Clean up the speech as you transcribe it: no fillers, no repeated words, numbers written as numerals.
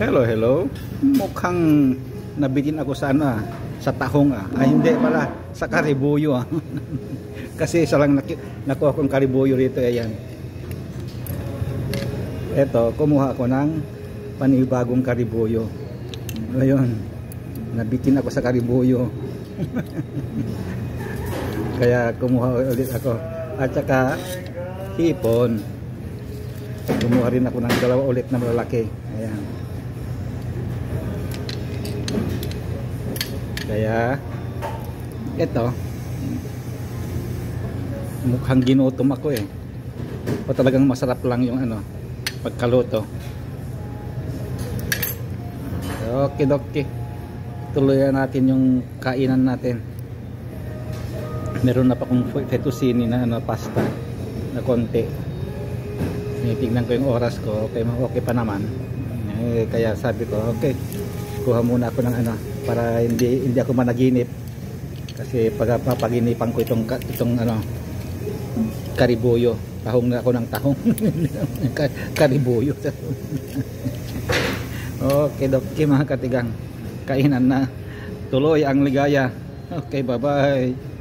Hello, hello. Mukhang nabitin ako sa ano sa tahong Ay hindi pala, sa karibuyo Kasi isa lang nakuha kong karibuyo rito, ayan. Eto, kumuha ako ng panibagong karibuyo. Ayun, nabitin ako sa karibuyo. Kaya kumuha ulit ako. At saka hipon. Kumuha rin ako ng dalawa ulit na malalaki. Ayan. Kaya ito, mukhang ginutom ako o talagang masarap lang yung pagkaluto. Okay, okay. Tuloyan natin yung kainan natin. Meron na pa akong fettuccine na pasta na konti. Tinitingnan ko yung oras ko. Okay pa naman. Kaya sabi ko, okay, kuha muna ako ng para hindi ako managinip. Kasi pag papaginipan ko itong karibuyo. Tahong na ako ng tahong. Karibuyo. Okay, mga katigang. Kainan na. Tuloy ang ligaya. Okay, bye-bye.